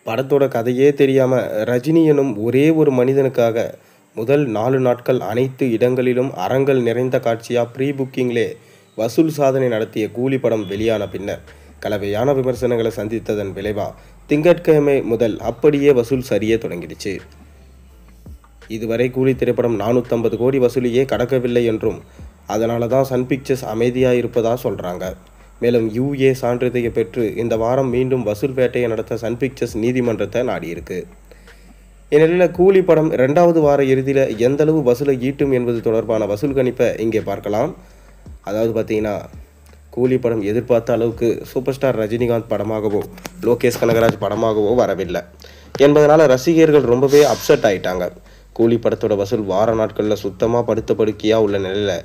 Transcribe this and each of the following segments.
படத்தோட கதையே தெரியாம ரஜினி எனும் ஒரே ஒரு மனிதனுக்காக முதல் 4 நாட்கள் அனைத்து இடங்களிலும் அரங்கல் நிறைந்த காட்சியா ப்ரீ புக்கிங்லே வசூல் சாதனை நடத்திய கூலி படம் வெளியான பின்னர் கலவையான விமர்சனங்களை சந்தித்ததன் விளைவா திங்கட்கிழமை முதல் அப்படியே வசூல் சரிய தொடங்கிடுச்சு. இதுவரை கூலி திரைப்படம் 450 கோடி வசூலியே கடக்கவில்லை என்றும் அதனால தான் சன் பிக்சர்ஸ் அமைதியாக இருப்பதா சொல்கிறாங்க. மேலும் UA சான்றிதழை பெற்று இந்த வாரம் மீண்டும் வசூல் வேட்டையை நடத்த சன் பிக்சர்ஸ் நீதிமன்றத்தை நாடியிருக்கு. இந்நிலையில் கூலி படம் 2வது வார இறுதியில் எந்தளவு வசூலை ஈட்டும் என்பது தொடர்பான வசூல் கணிப்பை இங்கே பார்க்கலாம். அதாவது பார்த்தீங்கன்னா, கூலி படம் எதிர்பார்த்த அளவுக்கு சூப்பர் ஸ்டார் ரஜினிகாந்த் படமாகவோ லோகேஷ் கனகராஜ் படமாகவோ வரவில்லை என்பதனால் ரசிகர்கள் ரொம்பவே அப்செட் ஆகிட்டாங்க. கூலி படத்தோட வசூல் வார நாட்களில் சுத்தமாக படுத்த படுக்கையாக உள்ள நிலையில்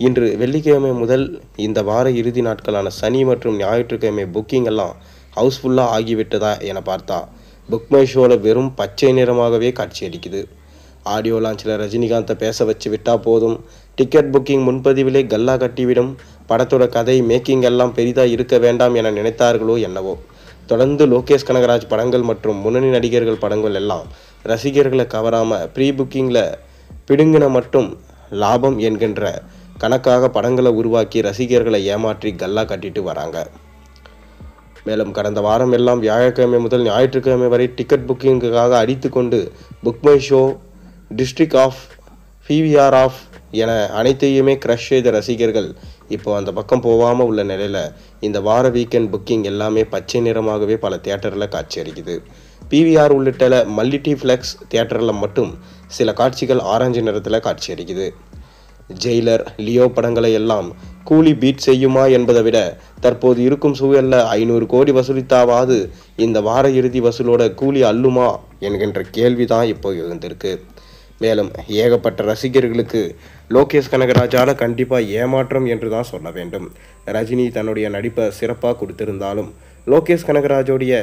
இன்று வெள்ளிக்கிழமை முதல் இந்த வார இறுதி நாட்களான சனி மற்றும் ஞாயிற்றுக்கிழமை புக்கிங் எல்லாம் ஹவுஸ்ஃபுல்லாக ஆகிவிட்டதா என பார்த்தா புக் மை ஷோவில் வெறும் பச்சை நிறமாகவே காட்சியளிக்குது. ஆடியோ லான்ச்சில் ரஜினிகாந்தை பேச வச்சு விட்டால் போதும், டிக்கெட் புக்கிங் முன்பதிவிலே கல்லா கட்டிவிடும், படத்தோட கதை மேக்கிங் எல்லாம் பெரிதாக இருக்க வேண்டாம் என நினைத்தார்களோ என்னவோ. தொடர்ந்து லோகேஷ் கனகராஜ் படங்கள் மற்றும் முன்னணி நடிகர்கள் படங்கள் எல்லாம் ரசிகர்களை கவராமல் ப்ரீ புக்கிங்கில் பிடுங்கின மட்டும் லாபம் என்கின்ற கணக்காக படங்களை உருவாக்கி ரசிகர்களை ஏமாற்றி கல்லா கட்டிட்டு வராங்க. மேலும் கடந்த வாரம் எல்லாம் வியாழக்கிழமை முதல் ஞாயிற்றுக்கிழமை வரை டிக்கெட் புக்கிங்குக்காக அடித்து கொண்டு Book My Show, District app, PVR app என அனைத்தையுமே க்ரஷ் செய்த ரசிகர்கள் இப்போ அந்த பக்கம் போகாமல் உள்ள நிலையில் இந்த வார வீக்கெண்ட் புக்கிங் எல்லாமே பச்சை நிறமாகவே பல தியேட்டரில் காட்சியளிக்குது. PVR உள்ளிட்ட மல்டிப்ளெக்ஸ் தியேட்டரில் மட்டும் சில காட்சிகள் ஆரஞ்சு நிறத்தில் காட்சியளிக்குது. ஜெயிலர், லியோ படங்களை எல்லாம் கூலி பீட் செய்யுமா என்பதை விட தற்போது இருக்கும் சூழலில் 500 கோடி வசூலித்தாவது இந்த வார இறுதி வசூலோட கூலி அள்ளுமா என்கின்ற கேள்வி தான் இப்போ எழுந்திருக்கு. மேலும் ஏகப்பட்ட ரசிகர்களுக்கு லோகேஷ் கனகராஜால் கண்டிப்பாக ஏமாற்றம் என்று தான் சொல்ல வேண்டும். ரஜினி தன்னுடைய நடிப்பை சிறப்பாக கொடுத்திருந்தாலும் லோகேஷ் கனகராஜோடைய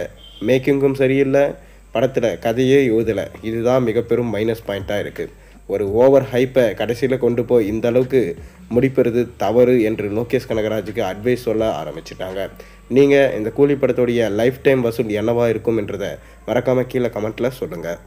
மேக்கிங்கும் சரியில்லை, படத்தில் கதையே எழுதலை. இதுதான் மிக பெரும் மைனஸ் பாயிண்ட்டாக இருக்குது. ஒரு ஓவர் ஹைப்பை கடைசியில் கொண்டு போய் இந்த அளவுக்கு முடிப்பது தவறு என்று லோகேஷ் கனகராஜுக்கு அட்வைஸ் சொல்ல ஆரம்பிச்சிட்டாங்க. நீங்கள் இந்த கூலி படத்துடைய லைஃப் டைம் வசூல் என்னவா இருக்கும் என்றதை மறக்காமல் கீழே கமெண்ட்டில் சொல்லுங்கள்.